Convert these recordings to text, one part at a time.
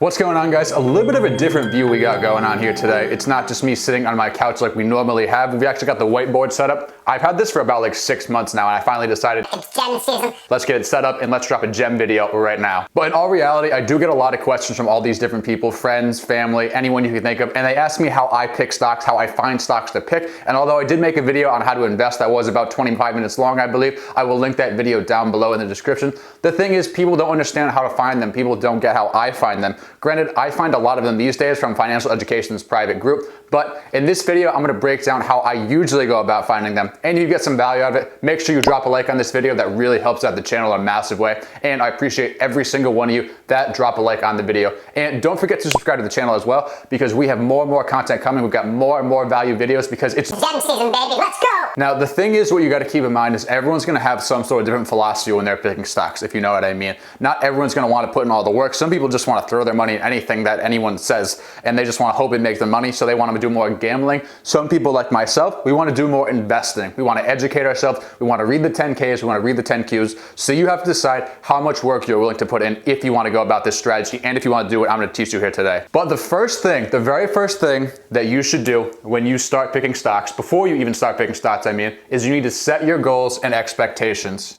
What's going on, guys? A little bit of a different view we got going on here today. It's not just me sitting on my couch like we normally have. We actually got the whiteboard set up. I've had this for about like 6 months now, and I finally decided it's gem season. Let's get it set up and let's drop a gem video right now. But in all reality, I do get a lot of questions from all these different people, friends, family, anyone you can think of, and they ask me how I pick stocks, how I find stocks to pick. And although I did make a video on how to invest that was about 25 minutes long, I believe, I will link that video down below in the description. The thing is, people don't understand how to find them. People don't get how I find them. Granted, I find a lot of them these days from Financial Education's private group, but in this video, I'm gonna break down how I usually go about finding them. And if you get some value out of it, make sure you drop a like on this video. That really helps out the channel in a massive way. And I appreciate every single one of you that drop a like on the video. And don't forget to subscribe to the channel as well, because we have more and more content coming. We've got more and more value videos because it's gem season, baby. Let's go! Now, the thing is, what you gotta keep in mind is everyone's gonna have some sort of different philosophy when they're picking stocks, if you know what I mean. Not everyone's gonna wanna put in all the work. Some people just wanna throw their money in anything that anyone says, and they just want to hope it makes them money, so they want to do more gambling. Some people like myself, we want to do more investing. We want to educate ourselves. We want to read the 10Ks. We want to read the 10Qs. So you have to decide how much work you're willing to put in if you want to go about this strategy and if you want to do what I'm going to teach you here today. But the first thing, the very first thing that you should do when you start picking stocks, before you even start picking stocks, I mean, is you need to set your goals and expectations.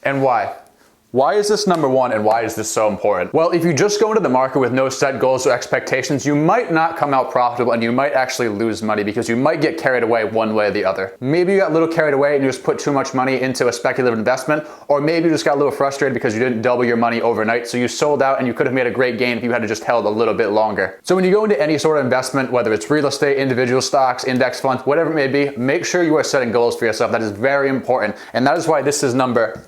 And why? Why is this number one, and why is this so important? Well, if you just go into the market with no set goals or expectations, you might not come out profitable, and you might actually lose money because you might get carried away one way or the other. Maybe you got a little carried away and you just put too much money into a speculative investment, or maybe you just got a little frustrated because you didn't double your money overnight, so you sold out and you could have made a great gain if you had to just held a little bit longer. So when you go into any sort of investment, whether it's real estate, individual stocks, index funds, whatever it may be, make sure you are setting goals for yourself. That is very important, and that is why this is number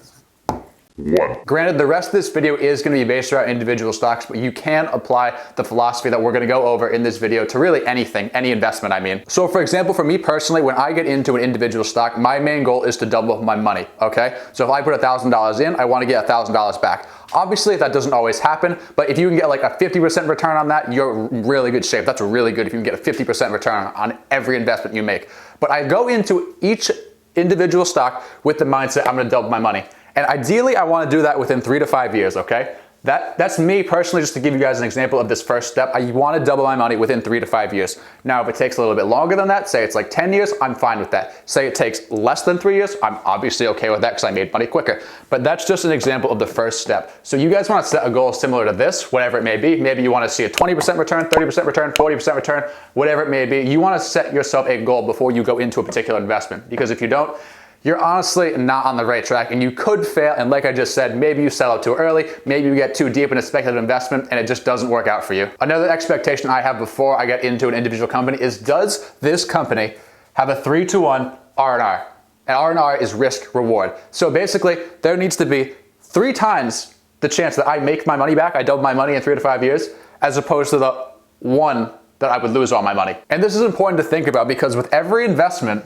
one. Granted, the rest of this video is going to be based around individual stocks, but you can apply the philosophy that we're going to go over in this video to really anything, any investment, I mean. So for example, for me personally, when I get into an individual stock, my main goal is to double my money, okay? So if I put $1,000 in, I want to get $1,000 back. Obviously, that doesn't always happen, but if you can get like a 50% return on that, you're in really good shape. That's really good if you can get a 50% return on every investment you make. But I go into each individual stock with the mindset, I'm going to double my money. And ideally, I want to do that within 3 to 5 years, okay? That's me personally, just to give you guys an example of this first step. I want to double my money within 3 to 5 years. Now, if it takes a little bit longer than that, say it's like 10 years, I'm fine with that. Say it takes less than 3 years, I'm obviously okay with that because I made money quicker. But that's just an example of the first step. So you guys want to set a goal similar to this, whatever it may be. Maybe you want to see a 20% return, 30% return, 40% return, whatever it may be. You want to set yourself a goal before you go into a particular investment, because if you don't, you're honestly not on the right track, and you could fail. And like I just said, maybe you sell out too early, maybe you get too deep in a speculative investment and it just doesn't work out for you. Another expectation I have before I get into an individual company is, does this company have a 3-to-1 R&R? And R&R is risk reward. So basically, there needs to be 3 times the chance that I make my money back, I double my money in 3 to 5 years, as opposed to the 1 that I would lose all my money. And this is important to think about, because with every investment,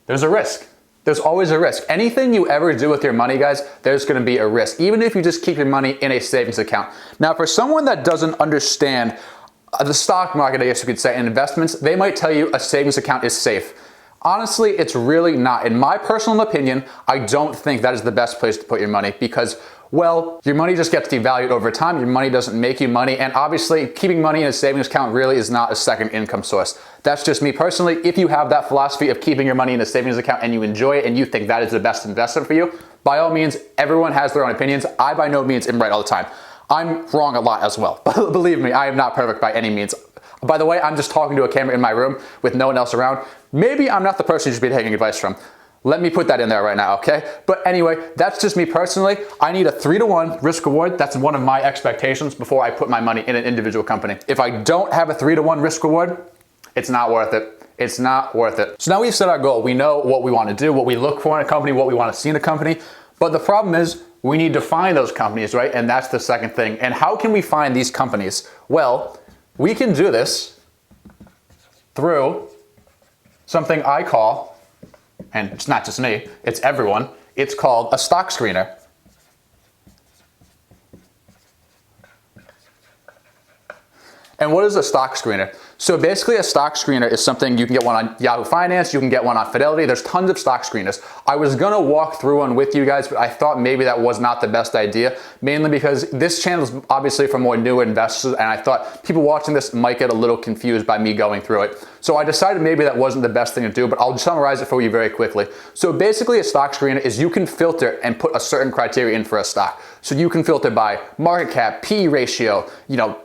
there's a risk. There's always a risk. Anything you ever do with your money, guys, there's gonna be a risk, even if you just keep your money in a savings account. Now, for someone that doesn't understand the stock market, I guess you could say, and investments, they might tell you a savings account is safe. Honestly, it's really not. In my personal opinion, I don't think that is the best place to put your money, because, well, your money just gets devalued over time. Your money doesn't make you money. And obviously, keeping money in a savings account really is not a second income source. That's just me personally. If you have that philosophy of keeping your money in a savings account and you enjoy it and you think that is the best investment for you, by all means, everyone has their own opinions. I by no means am right all the time. I'm wrong a lot as well. Believe me, I am not perfect by any means. By the way, I'm just talking to a camera in my room with no one else around. Maybe I'm not the person you should be taking advice from. Let me put that in there right now, okay? But anyway, that's just me personally. I need a 3-to-1 risk reward. That's one of my expectations before I put my money in an individual company. If I don't have a 3-to-1 risk reward, it's not worth it. It's not worth it. So now we've set our goal. We know what we want to do, what we look for in a company, what we want to see in a company. But the problem is, we need to find those companies, right? And that's the second thing. And how can we find these companies? Well, we can do this through something I call, and it's not just me, it's everyone, it's called a stock screener. And what is a stock screener? So basically a stock screener is something you can get one on Yahoo Finance, you can get one on Fidelity, there's tons of stock screeners. I was gonna walk through one with you guys, but I thought maybe that was not the best idea, mainly because this channel is obviously for more newer investors, and I thought people watching this might get a little confused by me going through it. So I decided maybe that wasn't the best thing to do, but I'll summarize it for you very quickly. So basically a stock screener is you can filter and put a certain criteria in for a stock. So you can filter by market cap, P ratio,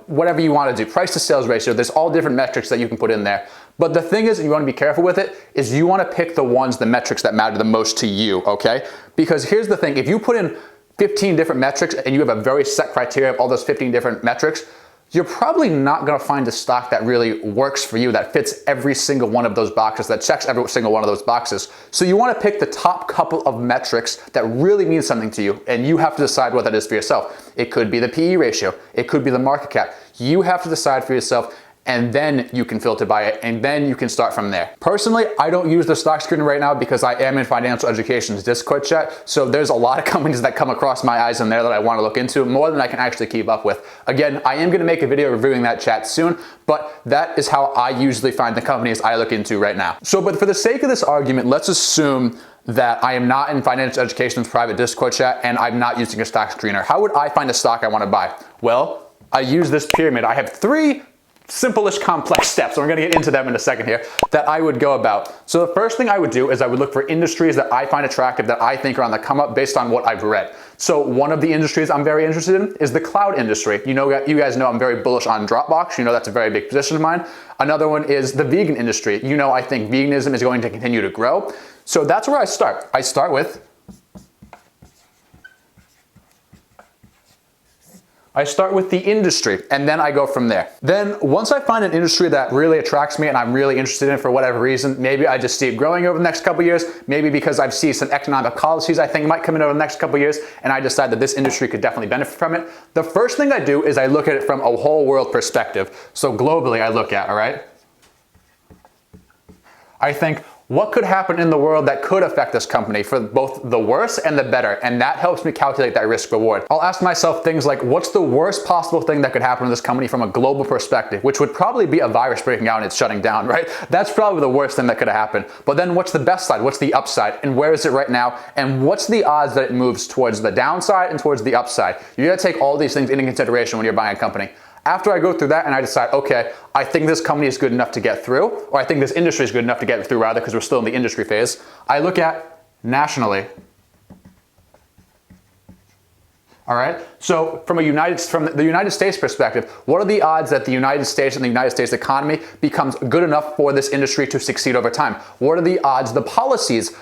whatever you want to do, price to sales ratio. There's all different metrics that you can put in there. But the thing is, you want to be careful with it, is you want to pick the metrics that matter the most to you, okay? Because here's the thing, if you put in 15 different metrics and you have a very set criteria of all those 15 different metrics, you're probably not going to find a stock that really works for you, that fits every single one of those boxes, that checks every single one of those boxes. So you want to pick the top couple of metrics that really mean something to you, and you have to decide what that is for yourself. It could be the PE ratio. It could be the market cap. You have to decide for yourself, and then you can filter by it, and then you can start from there. Personally, I don't use the stock screener right now because I am in financial education's Discord chat, so there's a lot of companies that come across my eyes in there that I want to look into, more than I can actually keep up with. Again, I am going to make a video reviewing that chat soon, but that is how I usually find the companies I look into right now. So, but for the sake of this argument, let's assume that I am not in financial education's private Discord chat and I'm not using a stock screener. How would I find a stock I want to buy? Well, I use this pyramid. I have 3 simple-ish complex steps, and we're gonna get into them in a second here, that I would go about. So the first thing I would do is I would look for industries that I find attractive, that I think are on the come up based on what I've read. So one of the industries I'm very interested in is the cloud industry. You guys know I'm very bullish on Dropbox. That's a very big position of mine. Another one is the vegan industry. I think veganism is going to continue to grow. So that's where I start. I start with the industry, and then I go from there. Then once I find an industry that really attracts me and I'm really interested in for whatever reason, maybe I just see it growing over the next couple years, maybe because I've seen some economic policies I think might come in over the next couple years, and I decide that this industry could definitely benefit from it. The first thing I do is I look at it from a whole world perspective. So globally I look at, all right? I think, what could happen in the world that could affect this company for both the worse and the better? And that helps me calculate that risk reward. I'll ask myself things like, what's the worst possible thing that could happen to this company from a global perspective, which would probably be a virus breaking out and it's shutting down, right? That's probably the worst thing that could have happened. But then what's the best side? What's the upside? And where is it right now? And what's the odds that it moves towards the downside and towards the upside? You gotta take all these things into consideration when you're buying a company. After I go through that and I decide, okay, I think this company is good enough to get through, or I think this industry is good enough to get through rather, because we're still in the industry phase, I look at nationally. All right, so from the United States perspective, what are the odds that the United States and the United States economy becomes good enough for this industry to succeed over time? What are the odds the policies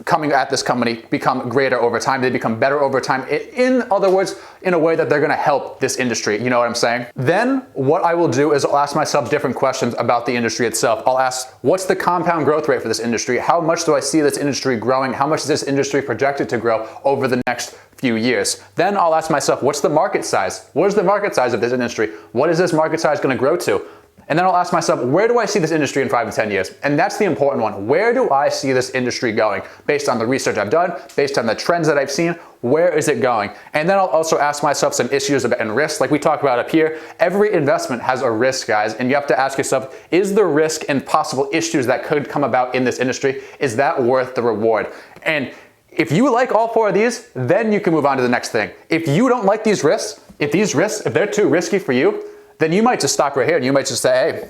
coming at this company become greater over time, they become better over time? In other words, in a way that they're gonna help this industry, you know what I'm saying? Then what I will do is I'll ask myself different questions about the industry itself. I'll ask, what's the compound growth rate for this industry? How much do I see this industry growing? How much is this industry projected to grow over the next few years? Then I'll ask myself, what's the market size? What is the market size of this industry? What is this market size gonna grow to? And then I'll ask myself, where do I see this industry in 5 to 10 years? And that's the important one. Where do I see this industry going? Based on the research I've done, based on the trends that I've seen, where is it going? And then I'll also ask myself some issues and risks, like we talked about up here. Every investment has a risk, guys, and you have to ask yourself, is the risk and possible issues that could come about in this industry, is that worth the reward? And if you like all 4 of these, then you can move on to the next thing. If you don't like these risks, if they're too risky for you, then you might just stop right here and you might just say, hey,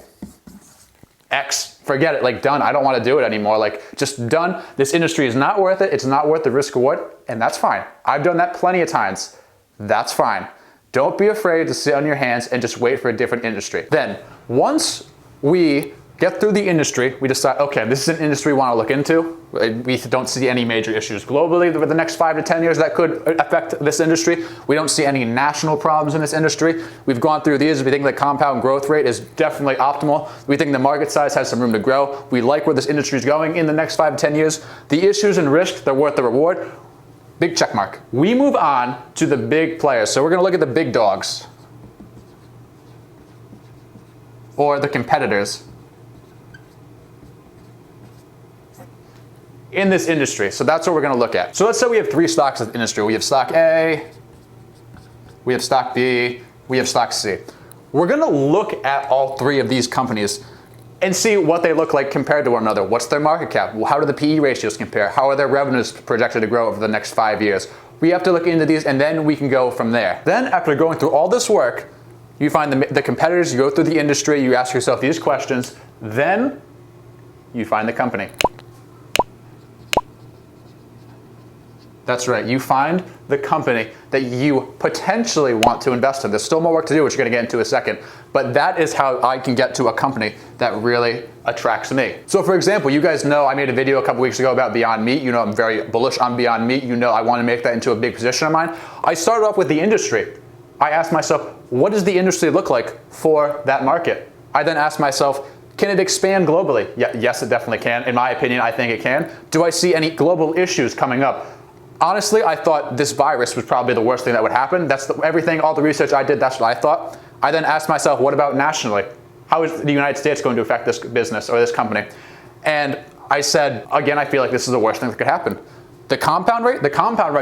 X, forget it, like done, I don't want to do it anymore, like just done. This industry is not worth it, it's not worth the risk reward, and that's fine. I've done that plenty of times. That's fine. Don't be afraid to sit on your hands and just wait for a different industry. Then, once we get through the industry, we decide, okay, this is an industry we want to look into. We don't see any major issues globally over the next 5 to 10 years that could affect this industry. We don't see any national problems in this industry. We've gone through these. We think the compound growth rate is definitely optimal. We think the market size has some room to grow. We like where this industry is going in the next 5 to 10 years. The issues and risks, they're worth the reward. Big check mark. We move on to the big players. So we're going to look at the big dogs, or the competitors in this industry. So that's what we're gonna look at. So let's say we have 3 stocks in the industry. We have stock A, we have stock B, we have stock C. We're gonna look at all 3 of these companies and see what they look like compared to one another. What's their market cap? How do the PE ratios compare? How are their revenues projected to grow over the next 5 years? We have to look into these, and then we can go from there. Then after going through all this work, you find the competitors, you go through the industry, you ask yourself these questions, then you find the company. That's right, you find the company that you potentially want to invest in. There's still more work to do, which you're gonna get into in a second, but that is how I can get to a company that really attracts me. So for example, you guys know I made a video a couple weeks ago about Beyond Meat. You know I'm very bullish on Beyond Meat. You know I wanna make that into a big position of mine. I started off with the industry. I asked myself, what does the industry look like for that market? I then asked myself, can it expand globally? Yes, it definitely can. In my opinion, I think it can. Do I see any global issues coming up? Honestly, I thought this virus was probably the worst thing that would happen. That's everything, all the research I did, that's what I thought. I then asked myself, what about nationally? How is the United States going to affect this business or this company? And I said, again, I feel like this is the worst thing that could happen. The compound rate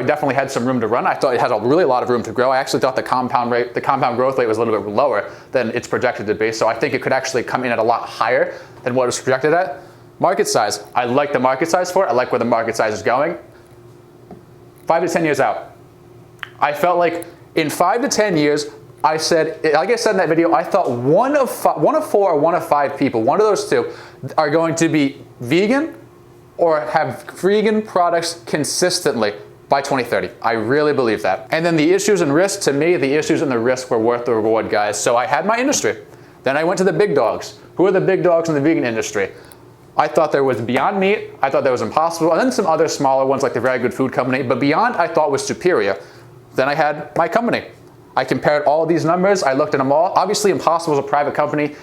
definitely had some room to run. I thought it had a really lot of room to grow. I actually thought the compound growth rate was a little bit lower than it's projected to be. So I think it could actually come in at a lot higher than what it was projected at. Market size, I like the market size for it. I like where the market size is going. 5 to 10 years out. I felt like in 5 to 10 years, I said, like I said in that video, I thought one of 4 or one of 5 people, one of those two, are going to be vegan or have vegan products consistently by 2030. I really believe that. And then the issues and risks, to me, the issues and the risks were worth the reward, guys. So I had my industry. Then I went to the big dogs. Who are the big dogs in the vegan industry? I thought there was Beyond Meat, I thought there was Impossible, and then some other smaller ones like the Very Good Food Company, but Beyond I thought was superior. Then I had my company. I compared all of these numbers, I looked at them all. Obviously Impossible is a private company.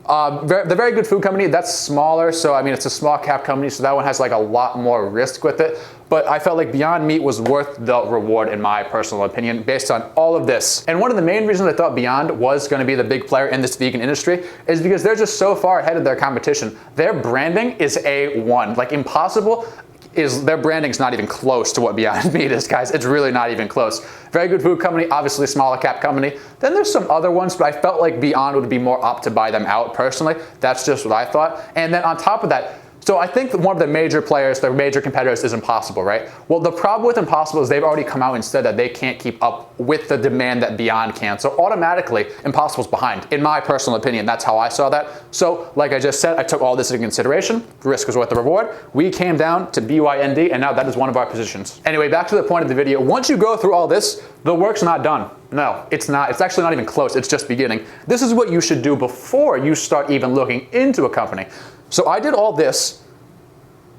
The Very Good Food Company, that's smaller, so I mean it's a small cap company, so that one has like a lot more risk with it. But I felt like Beyond Meat was worth the reward in my personal opinion based on all of this. And one of the main reasons I thought Beyond was going to be the big player in this vegan industry is because they're just so far ahead of their competition. Their branding is A1. Like Impossible, their branding's not even close to what Beyond Meat is, guys. It's really not even close. Very Good Food Company, obviously smaller cap company. Then there's some other ones, but I felt like Beyond would be more apt to buy them out personally. That's just what I thought. And then on top of that, so I think that one of the major players, their major competitors is Impossible, right? Well, the problem with Impossible is they've already come out and said that they can't keep up with the demand that Beyond can. So automatically, Impossible's behind. In my personal opinion, that's how I saw that. So like I just said, I took all this into consideration. Risk was worth the reward. We came down to BYND, and now that is one of our positions. Anyway, back to the point of the video. Once you go through all this, the work's not done. No, it's not. It's actually not even close. It's just beginning. This is what you should do before you start even looking into a company. So I did all this,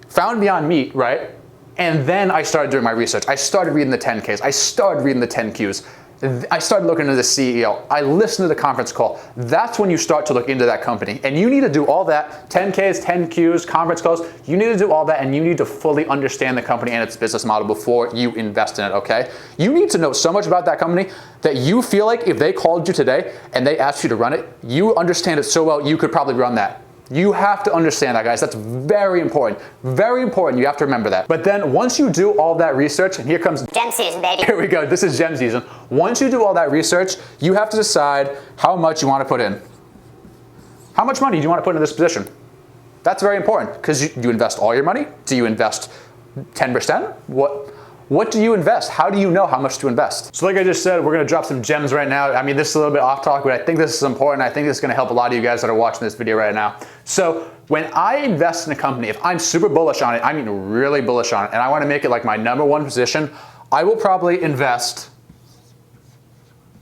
found Beyond Meat, right? And then I started doing my research. I started reading the 10Ks. I started reading the 10Qs. I started looking into the CEO. I listened to the conference call. That's when you start to look into that company. And you need to do all that, 10Ks, 10Qs, conference calls. You need to do all that, and you need to fully understand the company and its business model before you invest in it, okay? You need to know so much about that company that you feel like if they called you today and they asked you to run it, you understand it so well you could probably run that. You have to understand that, guys. That's very important. Very important. You have to remember that. But then once you do all that research, and here comes gem season, baby. Here we go. This is gem season. Once you do all that research, you have to decide how much you want to put in. How much money do you want to put in this position? That's very important because you invest all your money. Do you invest 10%? What do you invest? How do you know how much to invest? So like I just said, we're gonna drop some gems right now. I mean, this is a little bit off topic, but I think this is important. I think this is gonna help a lot of you guys that are watching this video right now. So when I invest in a company, if I'm super bullish on it, I mean really bullish on it, and I wanna make it like my #1 position, I will probably invest,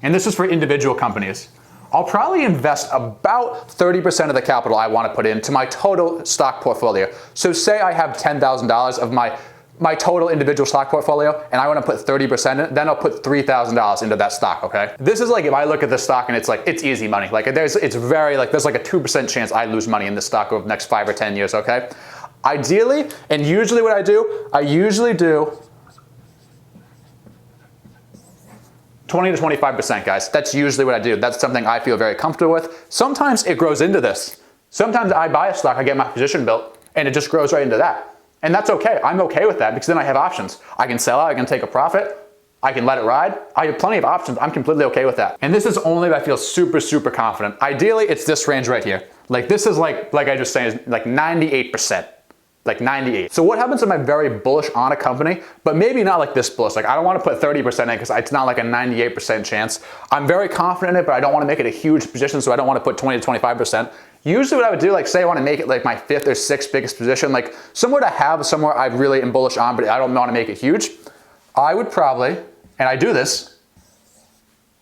and this is for individual companies, I'll probably invest about 30% of the capital I wanna put into my total stock portfolio. So say I have $10,000 of my total individual stock portfolio, and I want to put 30% in it, then I'll put $3,000 into that stock, okay? This is like if I look at the stock and it's like, it's easy money. Like there's like a 2% chance I lose money in this stock over the next 5 or 10 years, okay? Ideally, and usually what I usually do 20 to 25%, guys. That's usually what I do. That's something I feel very comfortable with. Sometimes it grows into this. Sometimes I buy a stock, I get my position built, and it just grows right into that. And that's okay. I'm okay with that because then I have options. I can sell out, I can take a profit. I can let it ride. I have plenty of options. I'm completely okay with that. And this is only if I feel super, super confident. Ideally, it's this range right here. Like this is like I just saying, is like 98%. Like 98. So what happens if I'm very bullish on a company, but maybe not like this bullish? Like I don't want to put 30% in because it's not like a 98% chance. I'm very confident in it, but I don't want to make it a huge position, so I don't want to put 20 to 25%. Usually what I would do, like say I want to make it like my 5th or 6th biggest position, like somewhere to have, somewhere I really am bullish on, but I don't want to make it huge. I would probably, and I do this,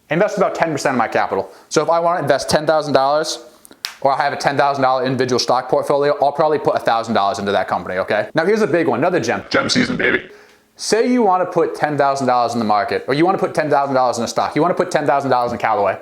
invest about 10% of my capital. So if I want to invest $10,000, or I have a $10,000 individual stock portfolio, I'll probably put $1,000 into that company, okay? Now here's a big one, another gem. Gem season, baby. Say you want to put $10,000 in the market, or you want to put $10,000 in a stock. You want to put $10,000 in Callaway.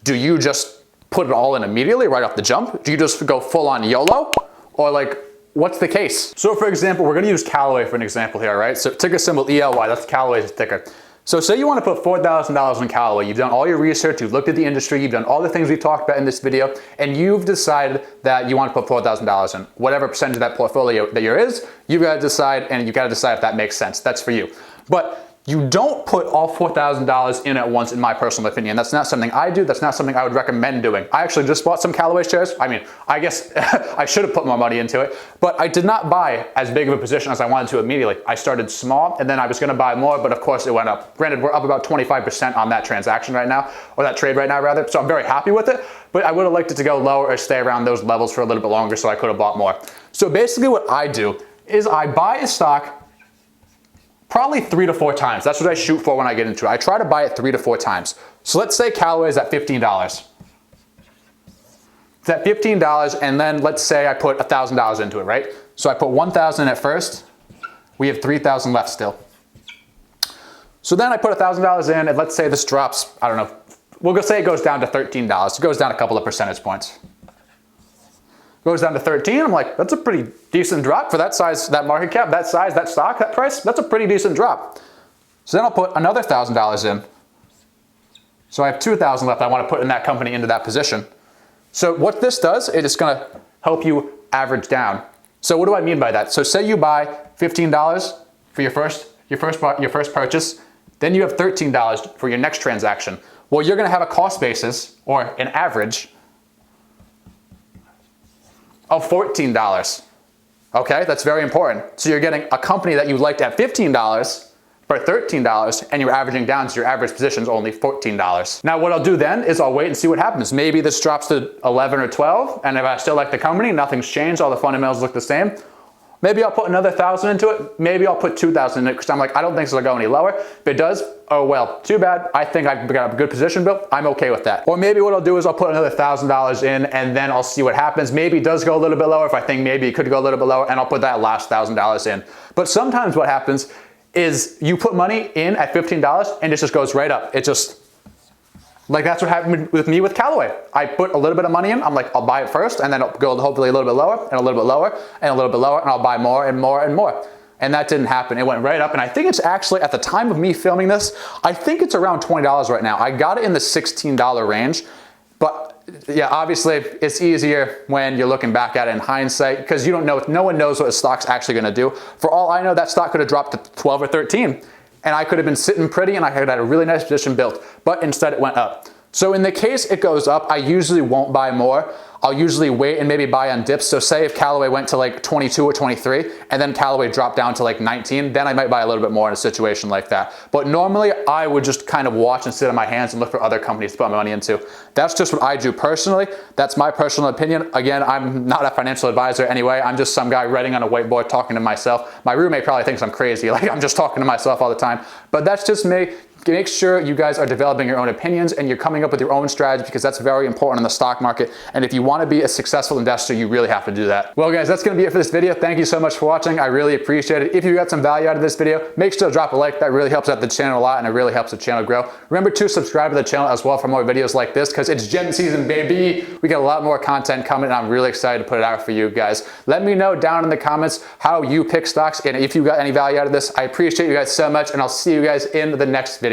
Do you just put it all in immediately, right off the jump? Do you just go full on YOLO? Or like, what's the case? So for example, we're going to use Callaway for an example here, right? So ticker symbol ELY, that's Callaway's ticker. So say you want to put $4,000 in Callaway. You've done all your research, you've looked at the industry, you've done all the things we've talked about in this video, and you've decided that you want to put $4,000 in. Whatever percentage of that portfolio that you've got to decide, and you've got to decide if that makes sense. That's for you. But you don't put all $4,000 in at once, in my personal opinion. That's not something I do. That's not something I would recommend doing. I actually just bought some Callaway shares. I mean, I guess I should have put more money into it, but I did not buy as big of a position as I wanted to immediately. I started small, and then I was going to buy more, but of course it went up. Granted, we're up about 25% on that transaction right now, or that trade right now rather, so I'm very happy with it, but I would have liked it to go lower or stay around those levels for a little bit longer, so I could have bought more. So basically what I do is I buy a stock probably 3 to 4 times. That's what I shoot for when I get into it. I try to buy it 3 to 4 times. So let's say Callaway is at $15. It's at $15, and then let's say I put $1,000 into it, right? So I put $1,000 at first. We have $3,000 left still. So then I put $1,000 in, and let's say this drops, I don't know, we'll go say it goes down to $13. It goes down a couple of percentage points. Goes down to 13, I'm like, that's a pretty decent drop for that size, that market cap, that size, that stock, that price. That's a pretty decent drop. So then I'll put another $1,000 in. So I have $2,000 left I want to put in that company into that position. So what this does, it is going to help you average down. So what do I mean by that? So say you buy $15 for your first purchase, then you have $13 for your next transaction. Well, you're going to have a cost basis, or an average, of $14. Okay, that's very important. So you're getting a company that you liked at $15 for $13, and you're averaging down, so your average position is only $14. Now what I'll do then is I'll wait and see what happens. Maybe this drops to 11 or 12, and if I still like the company, nothing's changed, all the fundamentals look the same. Maybe I'll put another $1,000 into it. Maybe I'll put $2,000 in it because I'm like, I don't think it'll go any lower. If it does, oh well, too bad. I think I've got a good position built. I'm okay with that. Or maybe what I'll do is I'll put another $1,000 in, and then I'll see what happens. Maybe it does go a little bit lower. If I think maybe it could go a little bit lower, and I'll put that last $1,000 in. But sometimes what happens is you put money in at $15 and it just goes right up. It just, like that's what happened with me with Callaway. I put a little bit of money in. I'm like, I'll buy it first, and then it'll go hopefully a little bit lower, and a little bit lower, and a little bit lower, and I'll buy more and more and more. And that didn't happen. It went right up, and I think it's actually, at the time of me filming this, I think it's around $20 right now. I got it in the $16 range, but yeah, obviously it's easier when you're looking back at it in hindsight, because you don't know, no one knows what a stock's actually gonna do. For all I know, that stock could have dropped to 12 or 13. And I could have been sitting pretty, and I could have had a really nice position built, but instead it went up. So in the case it goes up, I usually won't buy more. I'll usually wait and maybe buy on dips. So say if Callaway went to like 22 or 23, and then Callaway dropped down to like 19, then I might buy a little bit more in a situation like that. But normally I would just kind of watch and sit on my hands and look for other companies to put my money into. That's just what I do personally. That's my personal opinion. Again, I'm not a financial advisor anyway. I'm just some guy writing on a whiteboard talking to myself. My roommate probably thinks I'm crazy, like I'm just talking to myself all the time. But that's just me. Make sure you guys are developing your own opinions and you're coming up with your own strategy, because that's very important in the stock market. And if you want to be a successful investor, you really have to do that. Well guys, that's going to be it for this video. Thank you so much for watching. I really appreciate it. If you got some value out of this video, make sure to drop a like. That really helps out the channel a lot, and it really helps the channel grow. Remember to subscribe to the channel as well for more videos like this, because it's gem season, baby. We got a lot more content coming, and I'm really excited to put it out for you guys. Let me know down in the comments how you pick stocks, and if you got any value out of this. I appreciate you guys so much, and I'll see you guys in the next video.